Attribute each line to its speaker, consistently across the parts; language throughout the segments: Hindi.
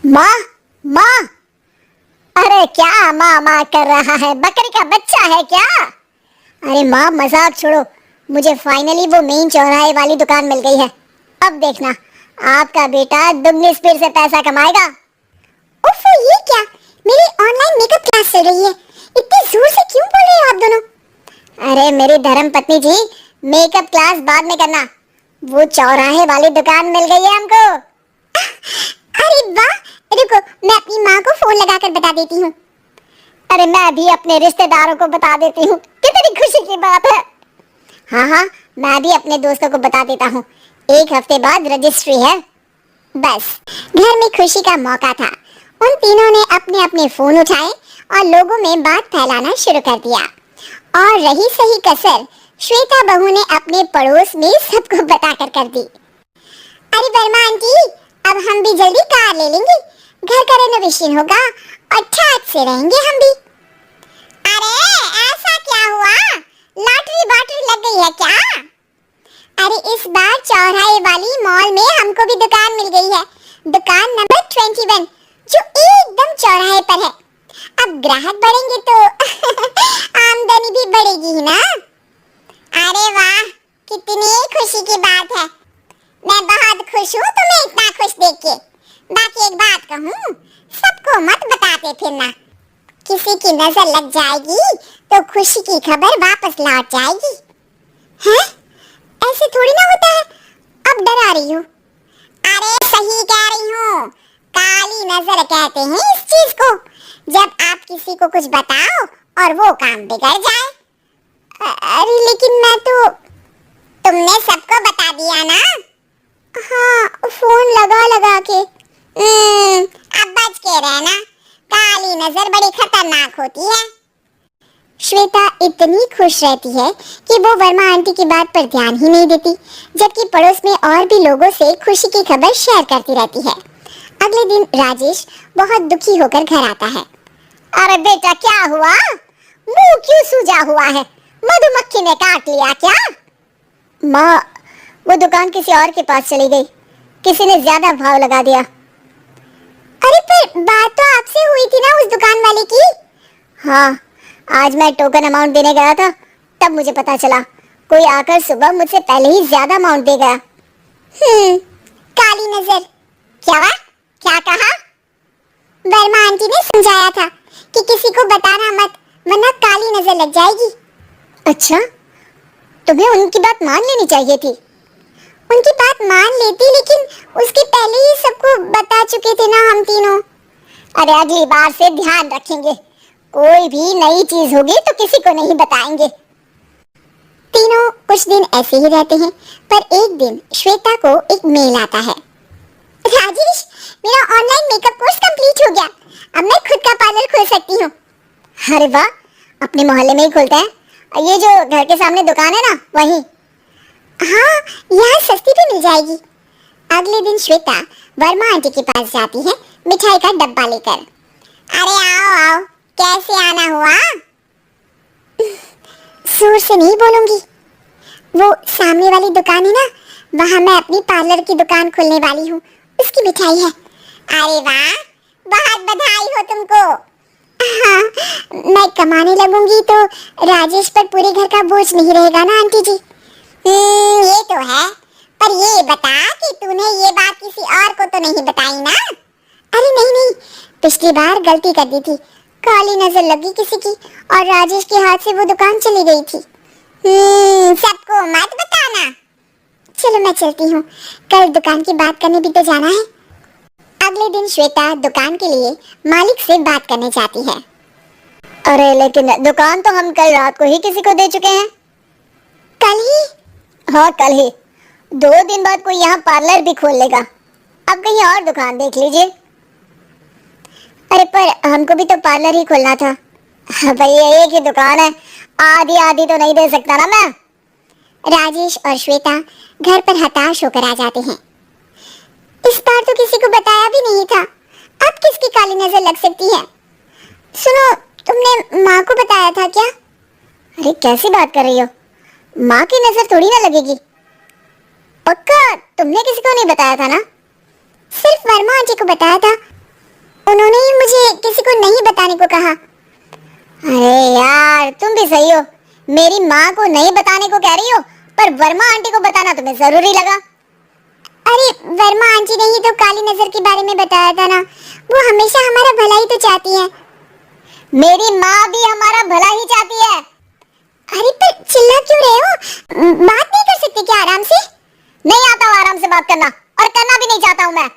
Speaker 1: माँ माँ, अरे क्या माँ माँ कर रहा है? बकरी का बच्चा है क्या? अरे माँ मजाक छोड़ो, मुझे फाइनली वो मेन चौराहे वाली दुकान मिल गई है। अब देखना, आपका बेटा दुगनी स्पीड से पैसा कमाएगा।
Speaker 2: ओफो, ये क्या? मेरी ऑनलाइन मेकअप क्लास चल रही है। इतनी जोर से क्यों बोल रहे हो आप दोनों?
Speaker 1: अरे मेरी धर्म पत्नी जी, मेकअप क्लास बाद में करना, वो चौराहे वाली दुकान मिल गई है हमको।
Speaker 2: अरे वाह, रुको मैं अपनी माँ को फोन लगाकर बता देती हूँ।
Speaker 1: अरे मैं भी अपने रिश्तेदारों को बता देती हूँ, कितनी खुशी की बात है। हाँ हाँ, मैं भी अपने दोस्तों को बता देता हूँ, 1 हफ्ते बाद रजिस्ट्री है।
Speaker 2: बस घर में खुशी का मौका था। उन तीनों ने अपने अपने फोन उठाए और लोगों में बात फैलाना शुरू कर दिया। और रही सही कसर श्वेता बहू ने अपने पड़ोस में सबको बताकर कर दी। अरे वर्मा आंटी, अब हम भी जल्दी कार ले लेंगे, घर का रेनोवेशन होगा और ठाट से रहेंगे हम भी। अरे ऐसा क्या हुआ? लॉटरी बाटरी लग गई है क्या? अरे इस बार चौराहे वाली मॉल में हमको भी दुकान मिल गई है, दुकान नंबर 21, जो एकदम चौराहे पर है। अब ग्राहक बढ़ेंगे तो आमदनी भी बढ़ेगी ही ना। अरे वाह, कितनी खुशी की बात है। मैं बहुत खुश हूँ तुम्हें इतना खुश देख के। बाकी एक बात कहूँ, सबको मत बताते फिरना, किसी की नजर लग जाएगी तो खुशी की खबर वापस लौट जाएगी। हैं? ऐसे थोड़ी ना होता है। अब डरा रही हो? अरे सही कह रही हूँ, काली नजर कहते हैं इस चीज को, जब आप किसी को कुछ बताओ और वो काम बिगड़ जाए। अरे लेकिन मैं तो, तुमने सबको बता दिया ना? हाँ, फोन लगा लगा के। अब बच के रहना, काली नजर बड़ी खतरनाक होती है। श्वेता इतनी खुश रहती है कि वो वर्मा आंटी की बात पर ध्यान ही नहीं देती, जबकि पड़ोस में और भी लोगों से खुशी की खबर शेयर करती रहती है। अगले दिन राजेश बहुत दुखी होकर घर आता है।
Speaker 1: अरे बेटा क्या हुआ? मुंह क्यों सूजा हुआ है? मधुमक्खी ने काट लिया क्या? माँ, वो दुकान किसी और के पास चली गई, किसी ने ज्यादा भाव लगा दिया।
Speaker 2: अरे पर बात तो आपसे हुई थी ना उस दुकान वाले की?
Speaker 1: हाँ, आज मैं टोकन अमाउंट देने गया था, तब मुझे पता चला कोई आकर सुबह मुझसे पहले ही ज्यादा अमाउंट दे गया।
Speaker 2: काली नजर। क्या कहा? वर्मा आंटी ने समझाया था कि किसी को बताना मत, वरना काली नजर लग जाएगी।
Speaker 1: अच्छा, तुम्हें उनकी बात मान लेनी चाहिए थी।
Speaker 2: उनकी बात मान लेती, लेकिन उसके पहले ही सबको बता चुके थे ना हम तीनों।
Speaker 1: अरे अगली बार से ध्यान रखेंगे, कोई भी नई चीज होगी तो किसी को नहीं बताएंगे।
Speaker 2: तीनों कुछ दिन ऐसे ही रहते हैं, पर एक दिन श्वेता को एक मेल आता है। राजेश, मेरा ऑनलाइन मेकअप कोर्स कंप्लीट हो गया, अब मैं खुद का पार्लर खोल सकती हूँ।
Speaker 1: अरे वाह, अपने मोहल्ले में ही खोलते हैं? ये जो घर के सामने दुकान है ना, वहीं?
Speaker 2: हाँ, यहाँ सस्ती भी मिल जाएगी। अगले दिन श्वेता वर्मा आंटी के पास जाती है मिठाई का डब्बा लेकर। अरे आओ आओ, कैसे आना हुआ? जोर से नहीं बोलूंगी, वो सामने वाली दुकान है ना, वहाँ मैं अपनी पार्लर की दुकान खोलने वाली हूँ, उसकी मिठाई है। अरे वाह, बहुत बधाई हो तुमको। हाँ, मैं कमाने लगूंगी तो राजेश पर पूरे घर का बोझ नहीं रहेगा ना आंटी जी। ये तो है, पर ये बता कि तूने ये बात किसी और को तो नहीं बताई ना? अरे नहीं, पिछली बार गलती कर दी थी, काली नजर लगी किसी की और राजेश के हाथ से वो दुकान चली गई थी। सबको मत बताना। चलो मैं चलती हूँ, कल दुकान की बात करने भी तो जाना है। अगले दिन श्वेता दुकान के लिए मालिक से बात करने जाती है।
Speaker 1: अरे लेकिन दुकान तो हम कल रात को ही किसी को दे चुके हैं।
Speaker 2: कल ही?
Speaker 1: हाँ कल ही। 2 दिन बाद कोई यहाँ पार्लर भी खोल लेगा, अब कहीं और दुकान देख लीजिए।
Speaker 2: अरे पर हमको भी तो पार्लर ही खोलना था।
Speaker 1: भैया एक ही दुकान है, आधी आधी तो नहीं दे सकता ना मैं।
Speaker 2: राजेश और श्वेता घर पर हताश होकर आ जाते हैं। इस बार तो किसी को बताया भी नहीं था, अब किसकी काली नजर लग सकती है? सुनो, तुमने माँ को बताया था क्या?
Speaker 1: अरे कैसी बात कर रही हो? माँ की नजर थोड़ी ना लगेगी। पक्का तुमने किसी को नहीं बताया था ना?
Speaker 2: सिर्फ वर्मा आंटी को बताया था। उन्होंने ही मुझे किसी को नहीं बताने को कहा।
Speaker 1: अरे यार तुम भी सही हो, मेरी माँ को नहीं बताने को कह रही हो, पर वर्मा आंटी को बताना तुम्हें जरूरी लगा।
Speaker 2: अरे वर्मा आंटी ने ही तो काली नजर के बारे में बताया था ना, वो हमेशा हमारा भला ही तो चाहती है।
Speaker 1: मेरी माँ भी हमारा भला ही चाहती है।
Speaker 2: अरे पर चिल्ला क्यों रहे हो? बात नहीं कर सकते क्या आराम से?
Speaker 1: नहीं आता हूँ आराम से बात करना, और करना भी नहीं चाहता हूँ मैं।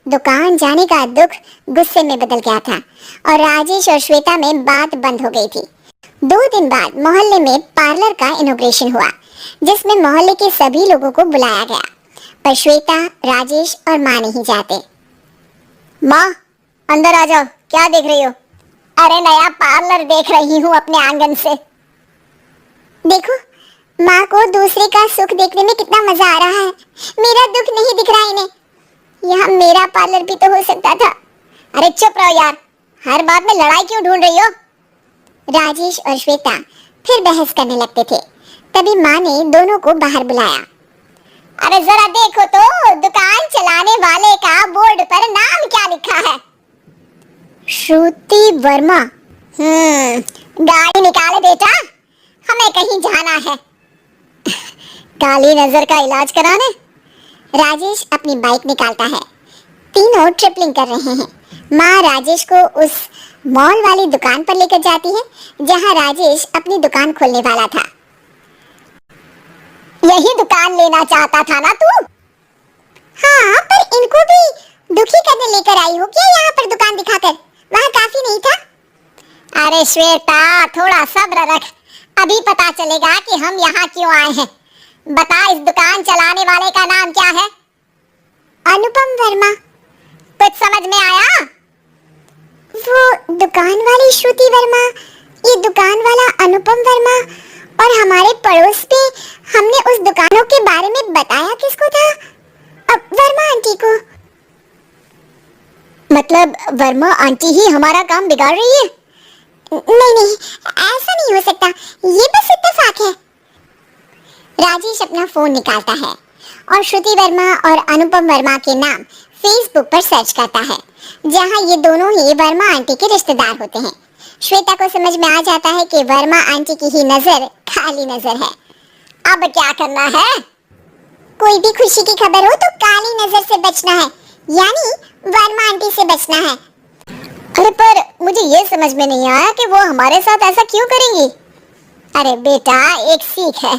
Speaker 2: दुकान जाने का दुख गुस्से में बदल गया था और राजेश और श्वेता में बात बंद हो गई थी। 2 दिन बाद मोहल्ले में पार्लर का इनॉग्रेशन हुआ, जिसमें मोहल्ले के सभी लोगों को बुलाया गया, पर श्वेता, राजेश और माँ नहीं जाते।
Speaker 1: माँ अंदर आ जाओ, क्या देख रही हो?
Speaker 2: अरे नया पार्लर देख रही हूँ अपने आंगन से। देखो, माँ को दूसरे का सुख देखने में कितना मजा आ रहा है, मेरा दुख नहीं दिख रहा इन्हें। यहाँ मेरा पार्लर भी तो हो सकता था।
Speaker 1: अरे चुप रहो यार, हर बात में लड़ाई क्यों ढूंढ रही हो?
Speaker 2: राजेश और श्वेता फिर बहस करने लगते थे। तभी माँ ने दोनों को बाहर बुलाया।
Speaker 1: अरे जरा देखो तो, दुकान चलाने वाले का बोर्ड पर नाम क्या लिखा है?
Speaker 2: श्रुति वर्मा।
Speaker 1: गाड़ी निकाले बेटा, हमें कहीं जाना है। काली नजर का इलाज कराने।
Speaker 2: राजेश अपनी बाइक निकालता है। तीनों ट्रिपलिंग कर रहे हैं। माँ राजेश को उस मॉल वाली दुकान पर लेकर जाती है जहाँ राजेश अपनी दुकान खोलने वाला था।
Speaker 1: यही दुकान लेना चाहता था ना तू?
Speaker 2: हाँ, पर इनको भी दुखी करने लेकर आई हो क्या यहाँ पर दुकान दिखाकर? वहाँ काफी नहीं था?
Speaker 1: अरे श्वेता थोड़ा सब्र रख, अभी पता चलेगा कि हम यहाँ क्यों आए हैं। बता, इस दुकान चलाने वाले का नाम क्या है?
Speaker 2: अनुपम वर्मा।
Speaker 1: कुछ समझ में आया?
Speaker 2: वो दुकान वाली श्रुति वर्मा, ये दुकान वाला अनुपम वर्मा, और हमारे पड़ोस पे हमने उस दुकानों के बारे में बताया किसको था? अब वर्मा आंटी को।
Speaker 1: मतलब वर्मा आंटी ही हमारा काम बिगाड़ रही है?
Speaker 2: नहीं, ऐसा नहीं हो सकता, ये बस इत्तेफाक है। राजेश अपना फोन निकालता है और श्रुति वर्मा और अनुपम वर्मा के नाम फेसबुक पर सर्च करता है, जहां ये दोनों ही वर्मा आंटी के रिश्तेदार होते हैं। श्वेता को समझ में आ जाता है कि वर्मा आंटी की ही नजर काली नजर है।
Speaker 1: अब क्या करना है?
Speaker 2: कोई भी खुशी की खबर हो तो काली नजर से बचना है, यानी वर्मा आंटी से बचना है।
Speaker 1: अरे पर मुझे ये समझ में नहीं आया कि वो हमारे साथ ऐसा क्यों करेंगी? अरे बेटा, एक सीख है,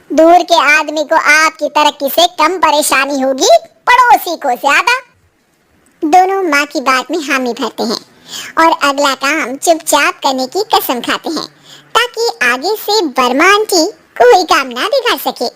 Speaker 1: दूर के आदमी को आपकी तरक्की से कम परेशानी होगी, पड़ोसी को ज्यादा।
Speaker 2: दोनों माँ की बात में हामी भरते हैं और अगला काम चुपचाप करने की कसम खाते हैं, ताकि आगे से वर्मा आंटी कोई काम ना बिगाड़ सके।